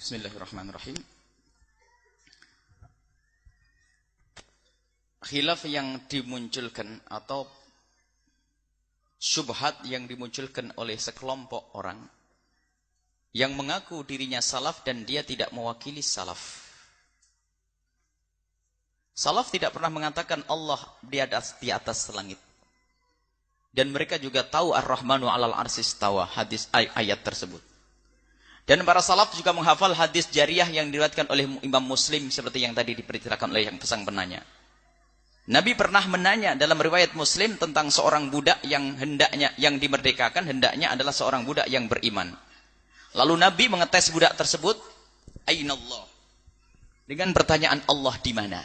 Bismillahirrahmanirrahim. Khilaf yang dimunculkan atau syubhat yang dimunculkan oleh sekelompok orang yang mengaku dirinya salaf dan dia tidak mewakili salaf. Salaf tidak pernah mengatakan Allah di atas langit. Dan mereka juga tahu Ar-Rahmanu 'alal 'arsy istawa, hadis ayat tersebut. Dan para salaf juga menghafal hadis jariyah yang diriwayatkan oleh Imam Muslim seperti yang tadi diperkirakan oleh yang pesan penanya. Nabi pernah menanya dalam riwayat Muslim tentang seorang budak yang hendaknya yang dimerdekakan, hendaknya adalah seorang budak yang beriman. Lalu Nabi mengetes budak tersebut, "Ainallah?" dengan pertanyaan Allah di mana?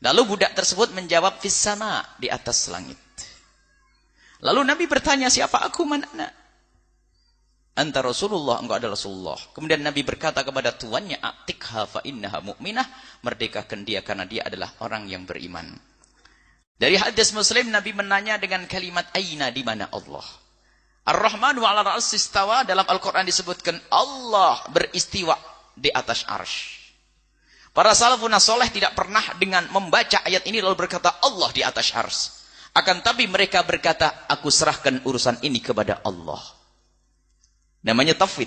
Lalu budak tersebut menjawab, "Fis sama," di atas langit. Lalu Nabi bertanya, "Siapa aku, mana anak?" "Anta Rasulullah," engkau adalah Rasulullah. Kemudian Nabi berkata kepada tuannya, "Atikha fa innaha mu'minah," merdekakan dia karena dia adalah orang yang beriman. Dari hadis Muslim, Nabi menanya dengan kalimat aina, di mana Allah. Ar-Rahmanu 'alal 'arsy istawa, dalam Al-Quran disebutkan Allah beristiwa di atas arsy. Para salafun saleh tidak pernah dengan membaca ayat ini lalu berkata Allah di atas arsy. Akan tapi mereka berkata, aku serahkan urusan ini kepada Allah. Namanya tafwid.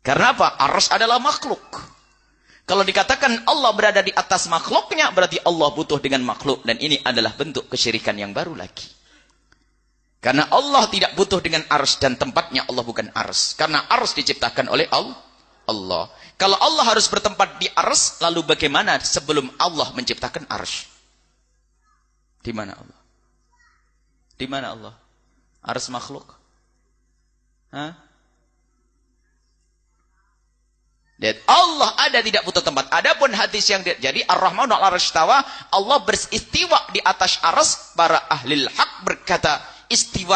Karena apa? Arsy adalah makhluk. Kalau dikatakan Allah berada di atas makhluknya, berarti Allah butuh dengan makhluk. Dan ini adalah bentuk kesyirikan yang baru lagi. Karena Allah tidak butuh dengan arsy dan tempatnya Allah bukan arsy. Karena arsy diciptakan oleh Allah. Kalau Allah harus bertempat di arsy, lalu bagaimana sebelum Allah menciptakan arsy? Di mana Allah? Di mana Allah? Arsy makhluk? Hah? Dan Allah ada tidak butuh tempat. Adapun hadis yang jadi Ar-Rahmanu 'alal 'arsy istawa, Allah beristiwa di atas arsy. Para ahli hak berkata, istiwa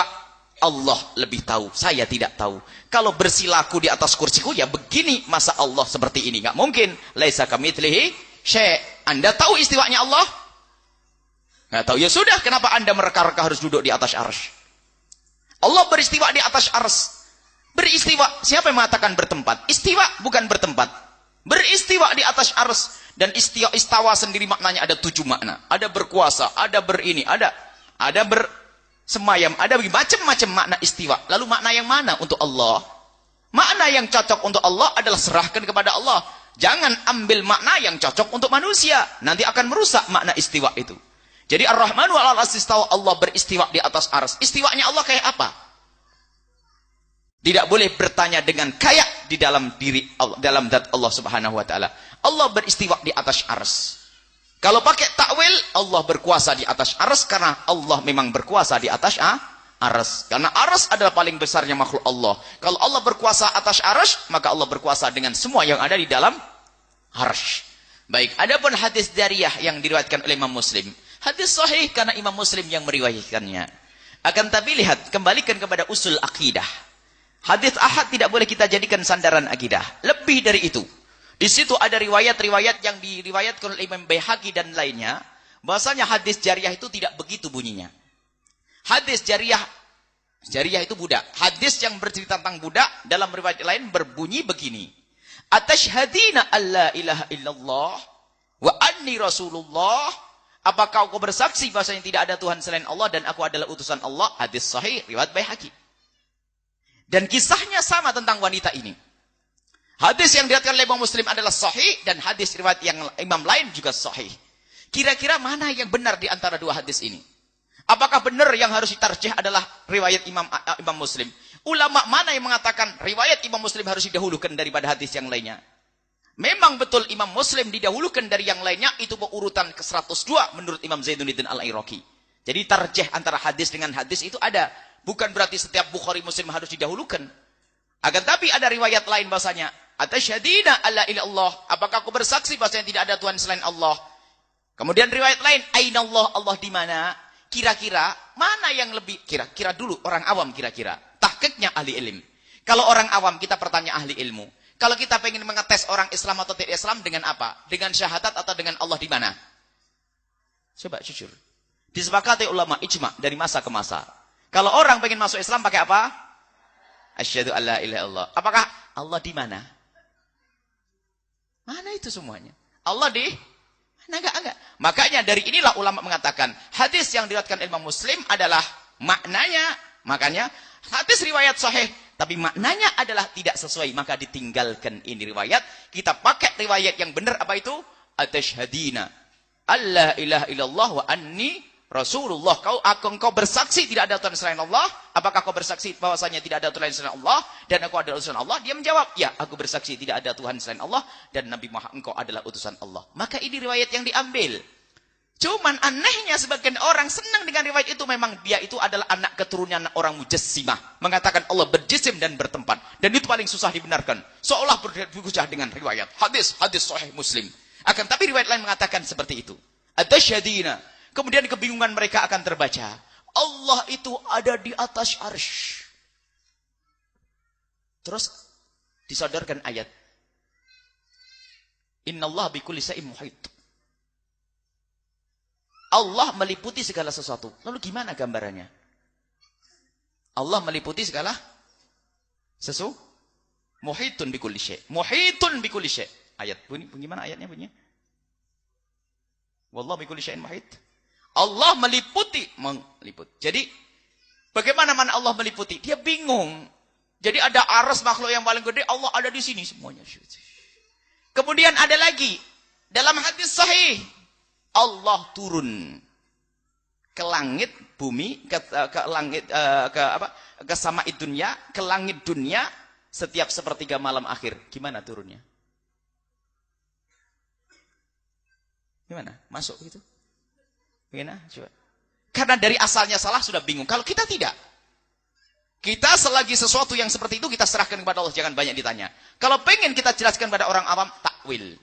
Allah lebih tahu, saya tidak tahu. Kalau bersilaku di atas kursiku, ya begini, masa Allah seperti ini? Enggak mungkin. Laisa kamitslihi syai'. Anda tahu istiwanya Allah? Enggak tahu. Ya sudah, kenapa Anda mereka-reka harus duduk di atas arsy? Allah beristiwa di atas arsy. Beristiwa, siapa yang mengatakan bertempat? Istiwa bukan bertempat. Beristiwa di atas arsy. Dan istawa sendiri maknanya ada 7 makna. Ada berkuasa, ada berini, ada bersemayam, ada macam-macam makna istiwa. Lalu makna yang mana untuk Allah? Makna yang cocok untuk Allah adalah serahkan kepada Allah. Jangan ambil makna yang cocok untuk manusia. Nanti akan merusak makna istiwa itu. Jadi Ar-Rahmanu 'alal 'arsy istawa, Allah beristiwa di atas arsy. Istiwanya Allah kayak apa? Tidak boleh bertanya dengan kayak di dalam diri Allah, dalam zat Allah Subhanahu wa taala. Allah beristiwa di atas arsy. Kalau pakai takwil, Allah berkuasa di atas arsy karena Allah memang berkuasa di atas arsy. Karena arsy adalah paling besarnya makhluk Allah. Kalau Allah berkuasa atas arsy, maka Allah berkuasa dengan semua yang ada di dalam arsy. Baik, adapun hadis jariyah yang diriwayatkan oleh Imam Muslim. Hadis sahih karena Imam Muslim yang meriwayatkannya. Akan tapi lihat, kembalikan kepada usul akidah. Hadis ahad tidak boleh kita jadikan sandaran akidah. Lebih dari itu. Di situ ada riwayat-riwayat yang diriwayatkan oleh Imam Baihaqi dan lainnya. Bahasanya hadis jariyah itu tidak begitu bunyinya. Hadis jariyah itu budak. Hadis yang bercerita tentang budak dalam riwayat lain berbunyi begini. Atashhadina alla ilaha illallah wa anni rasulullah. Apakah kau bersaksi bahasanya tidak ada Tuhan selain Allah dan aku adalah utusan Allah? Hadis sahih riwayat Baihaqi. Dan kisahnya sama tentang wanita ini. Hadis yang diriwayatkan oleh Imam Muslim adalah sahih dan hadis riwayat yang imam lain juga sahih. Kira-kira mana yang benar di antara dua hadis ini? Apakah benar yang harus ditarjih adalah riwayat Imam Muslim? Ulama mana yang mengatakan riwayat Imam Muslim harus didahulukan daripada hadis yang lainnya? Memang betul Imam Muslim didahulukan dari yang lainnya, itu urutan ke-102 menurut Imam Zainuddin Al-Iraqi. Jadi tarjih antara hadis dengan hadis itu ada. Bukan berarti setiap Bukhari Muslim harus didahulukan. Akan tapi ada riwayat lain bahasanya, Atashhadina alla ilaha illallah, apakah aku bersaksi bahasanya tidak ada Tuhan selain Allah? Kemudian riwayat lain, Ainallah, Allah di mana? Kira-kira mana yang lebih, kira-kira dulu orang awam kira-kira. Tahqiqnya ahli ilmu. Kalau orang awam kita bertanya ahli ilmu. Kalau kita pengen mengetes orang Islam atau tidak Islam dengan apa? Dengan syahadat atau dengan Allah di mana? Coba jujur. Disepakati ulama ijma dari masa ke masa. Kalau orang pengen masuk Islam pakai apa? Asyhadu alla ilaha illallah. Apakah Allah di mana? Mana itu semuanya? Allah di mana enggak. Makanya dari inilah ulama mengatakan hadis yang diriwayatkan Imam Muslim adalah maknanya, makanya hadis riwayat sahih tapi maknanya adalah tidak sesuai, maka ditinggalkan ini riwayat. Kita pakai riwayat yang benar, apa itu? Atasyhadina alla ilaha illallah wa anni Rasulullah. Engkau bersaksi tidak ada Tuhan selain Allah. Apakah kau bersaksi bahwasanya tidak ada Tuhan selain Allah dan aku adalah utusan Allah? Dia menjawab, ya, aku bersaksi tidak ada Tuhan selain Allah dan Nabi Muhammad engkau adalah utusan Allah. Maka ini riwayat yang diambil. Cuman anehnya sebagian orang senang dengan riwayat itu, memang dia itu adalah anak keturunan orang Mujassimah, mengatakan Allah berjisim dan bertempat, dan itu paling susah dibenarkan. Seolah berhujjah dengan riwayat hadis sahih Muslim. Akan tapi riwayat lain mengatakan seperti itu. Atasyhadina. Kemudian kebingungan mereka akan terbaca. Allah itu ada di atas arsy. Terus disodorkan ayat. Innallaha bikulli syai'in muhit. Allah meliputi segala sesuatu. Lalu gimana gambarannya? Allah meliputi segala sesuatu. Muhitun bikulli syai'. Muhitun bikulli syai'. Ayat bunyi, bagaimana ayatnya bunyinya? Wallahu bikulli syai'in muhit. Allah meliputi. Jadi, bagaimana mana Allah meliputi? Dia bingung. Jadi ada aras makhluk yang paling gede, Allah ada di sini semuanya. Kemudian ada lagi. Dalam hadis sahih. Allah turun ke langit bumi, ke langit, ke sama'id dunya, ke langit dunia setiap sepertiga malam akhir. Gimana turunnya? Gimana? Masuk gitu? Gimana? Coba. Karena dari asalnya salah sudah bingung. Kalau kita tidak. Kita selagi sesuatu yang seperti itu kita serahkan kepada Allah, jangan banyak ditanya. Kalau pengen kita jelaskan pada orang awam, takwil.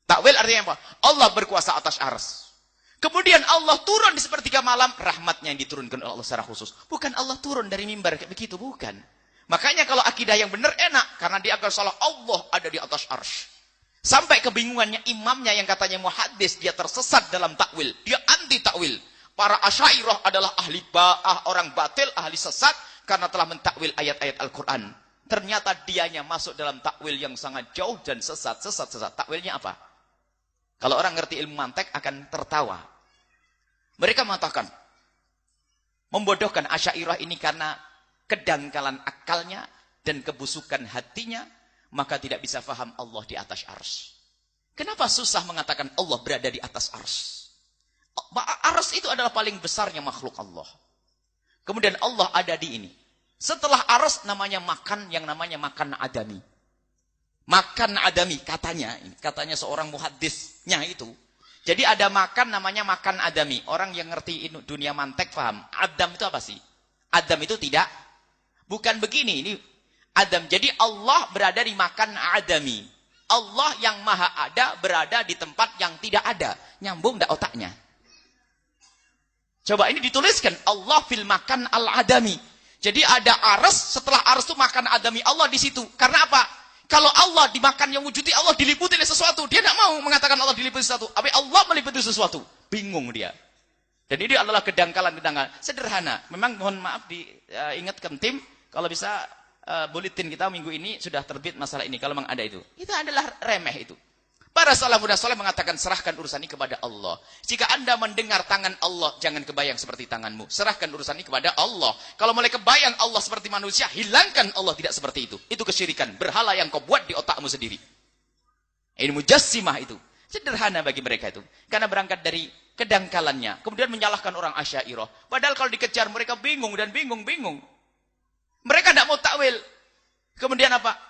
Takwil artinya apa? Allah berkuasa atas arsy. Kemudian Allah turun di sepertiga malam, rahmatnya yang diturunkan oleh Allah secara khusus. Bukan Allah turun dari mimbar kayak begitu, bukan. Makanya kalau akidah yang benar enak, karena dia akan salah, Allah ada di atas arsy. Sampai kebingungannya imamnya yang katanya muhaddis, dia tersesat dalam takwil. Dia anti takwil. Para Asy'ariyah adalah ahli orang batil, ahli sesat karena telah mentakwil ayat-ayat Al-Qur'an. Ternyata dianya masuk dalam takwil yang sangat jauh dan sesat. Takwilnya apa? Kalau orang ngerti ilmu mantek akan tertawa. Mereka mengatakan membodohkan Asy'ariyah ini karena kedangkalan akalnya dan kebusukan hatinya, maka tidak bisa faham Allah di atas arsy. Kenapa susah mengatakan Allah berada di atas arsy? Arsy itu adalah paling besarnya makhluk Allah. Kemudian Allah ada di ini. Setelah arsy namanya makan, yang namanya makan adami. Makan adami katanya seorang muhaddisnya itu. Jadi ada makan namanya makan adami. Orang yang ngerti dunia mantek paham. Adam itu apa sih? Adam itu tidak. Bukan begini, ini Adam. Jadi Allah berada di makan adami. Allah yang maha ada berada di tempat yang tidak ada. Nyambung enggak otaknya? Coba ini dituliskan. Allah fil makan al-adami. Jadi ada arsy, setelah arsy itu makan adami. Allah di situ. Karena apa? Kalau Allah dimakan yang wujudi, Allah diliputi oleh sesuatu. Dia tidak mau mengatakan Allah diliputi sesuatu. Tapi Allah meliputi sesuatu. Bingung dia. Dan ini adalah kedangkalan. Sederhana. Memang mohon maaf diingatkan tim. Kalau bisa bulletin kita minggu ini sudah terbit masalah ini. Kalau memang ada itu. Itu adalah remeh itu. Para salafun saleh mengatakan serahkan urusan ini kepada Allah. Jika Anda mendengar tangan Allah, jangan kebayang seperti tanganmu. Serahkan urusan ini kepada Allah. Kalau mulai kebayang Allah seperti manusia, hilangkan Allah tidak seperti itu. Itu kesyirikan. Berhala yang kau buat di otakmu sendiri. Ini mujassimah itu. Sederhana bagi mereka itu. Karena berangkat dari kedangkalannya. Kemudian menyalahkan orang Asy'ariyah. Padahal kalau dikejar mereka bingung dan bingung. Mereka tidak mau takwil. Kemudian apa?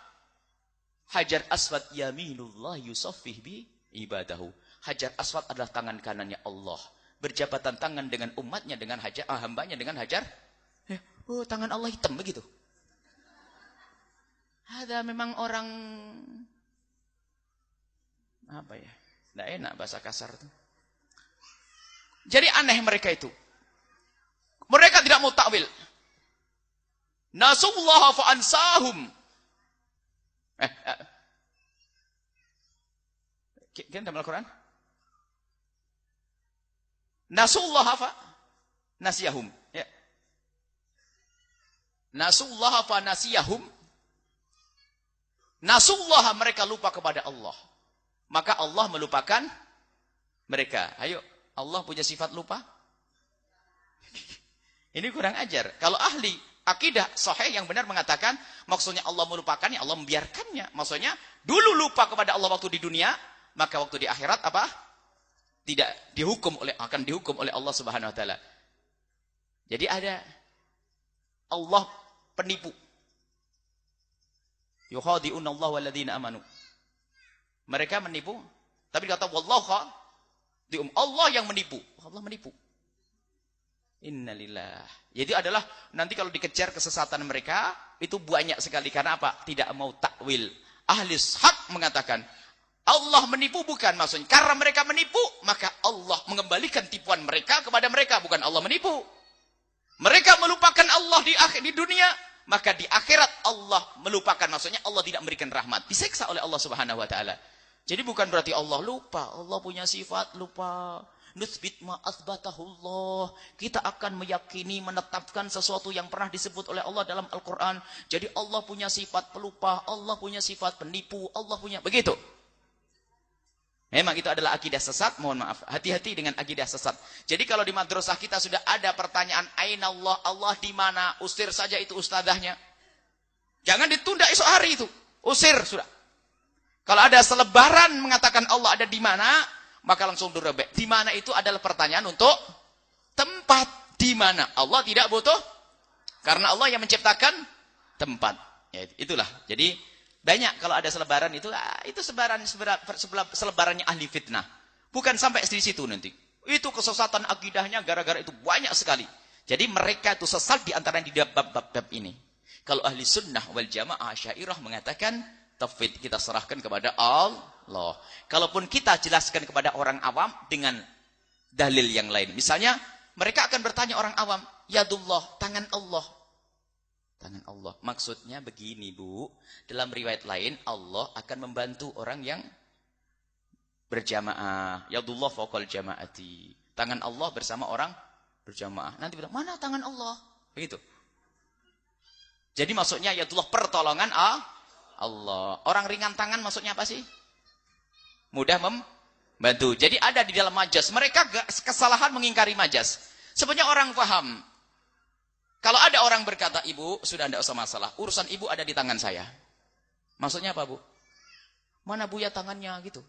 Hajar aswad yaminullah yusaffih bi ibadahu. Hajar aswad adalah tangan kanannya Allah. Berjabatan tangan dengan umatnya, dengan hajar, hambanya dengan hajar. Oh, tangan Allah hitam begitu. Ada memang orang apa ya? Tidak enak bahasa kasar itu. Jadi aneh mereka itu. Mereka tidak mau takwil. Nasullaha fa ansahum. Kan dalam Al-Quran? Nasullaha fa nasiyahum. Ya. Nasullaha fa nasiyahum. Nasullaha mereka lupa kepada Allah. maka Allah melupakan mereka. Ayo, Allah punya sifat lupa? Ini kurang ajar. Kalau ahli akidah sahih yang benar mengatakan, maksudnya Allah melupakannya, Allah membiarkannya. Maksudnya, dulu lupa kepada Allah waktu di dunia, maka waktu di akhirat apa? Tidak akan dihukum oleh Allah Subhanahu wa taala. Jadi ada Allah penipu. Yukhadi'una Allah walladzina amanu. Mereka menipu, tapi kata wallahu Allah yang menipu. Allah menipu. Innalillah. Jadi adalah nanti kalau dikejar kesesatan mereka itu banyak sekali karena apa? Tidak mau takwil. Ahli hak mengatakan Allah menipu bukan maksudnya karena mereka menipu maka Allah mengembalikan tipuan mereka kepada mereka, bukan Allah menipu. Mereka melupakan Allah di dunia, maka di akhirat Allah melupakan, maksudnya Allah tidak memberikan rahmat, disiksa oleh Allah Subhanahu wa taala. Jadi bukan berarti Allah lupa, Allah punya sifat lupa. Nuthbit ma athbatahullah. Kita akan meyakini, menetapkan sesuatu yang pernah disebut oleh Allah dalam Al-Quran. Jadi Allah punya sifat pelupa, Allah punya sifat penipu, Allah punya begitu. Memang itu adalah akidah sesat, mohon maaf. Hati-hati dengan akidah sesat. Jadi kalau di madrasah kita sudah ada pertanyaan, Aina Allah, Allah di mana? Usir saja itu ustadzahnya. Jangan ditunda esok hari itu. Usir sudah. Kalau ada selebaran mengatakan Allah ada di mana, maka langsung direbek. Di mana itu adalah pertanyaan untuk tempat. Di mana? Allah tidak butuh. Karena Allah yang menciptakan tempat. Ya, itulah. Jadi banyak kalau ada selebaran itu selebarannya ahli fitnah. Bukan sampai di situ nanti. Itu kesesatan akidahnya gara-gara itu banyak sekali. Jadi mereka itu sesat di antara di bab-bab ini. Kalau ahli sunnah wal jamaah Asy'ariyah mengatakan tauhid kita serahkan kepada Allah. Kalaupun kita jelaskan kepada orang awam dengan dalil yang lain. Misalnya mereka akan bertanya orang awam, yadullah, tangan Allah. Tangan Allah. Maksudnya begini, Bu. Dalam riwayat lain, Allah akan membantu orang yang berjamaah. Yadullah fawqal jama'ati. Tangan Allah bersama orang berjamaah. Nanti bilang, mana tangan Allah? Begitu. Jadi maksudnya yadullah pertolongan Allah. Orang ringan tangan maksudnya apa sih? Mudah membantu. Jadi ada di dalam majas. Mereka kesalahan mengingkari majas. Sebenarnya orang paham. Kalau ada orang berkata, Ibu, sudah tidak usah masalah. Urusan Ibu ada di tangan saya. Maksudnya apa, Bu? Mana Buya tangannya gitu?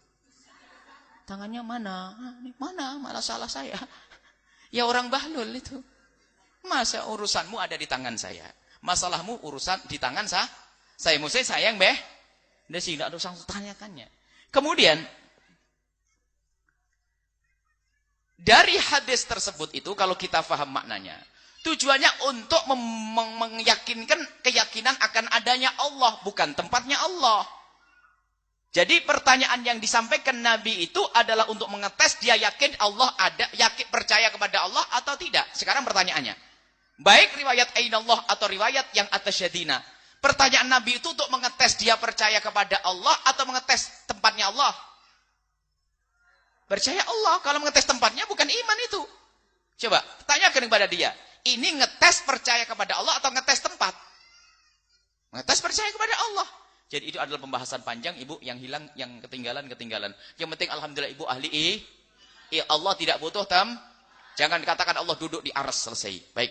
Tangannya mana? Mana? Malah salah saya. Ya orang bahlul itu. Masa urusanmu ada di tangan saya? Masalahmu urusan di tangan saya? Saya mesti sayang, Beh. Dia sih tidak usah tanyakannya. Kemudian, dari hadis tersebut itu, kalau kita faham maknanya, tujuannya untuk meyakinkan keyakinan akan adanya Allah, bukan tempatnya Allah. Jadi pertanyaan yang disampaikan Nabi itu adalah untuk mengetes dia yakin Allah ada, yakin percaya kepada Allah atau tidak. Sekarang pertanyaannya, baik riwayat Ainallah atau riwayat yang atasyadina, pertanyaan Nabi itu untuk mengetes dia percaya kepada Allah atau mengetes tempatnya Allah? Percaya Allah. Kalau mengetes tempatnya bukan iman itu. Coba tanyakan kepada dia. Ini ngetes percaya kepada Allah atau ngetes tempat? Ngetes percaya kepada Allah. Jadi itu adalah pembahasan panjang, Ibu, yang hilang, yang ketinggalan. Yang penting alhamdulillah Ibu ahli Allah tidak butuh Jangan katakan Allah duduk di arsy, selesai. Baik.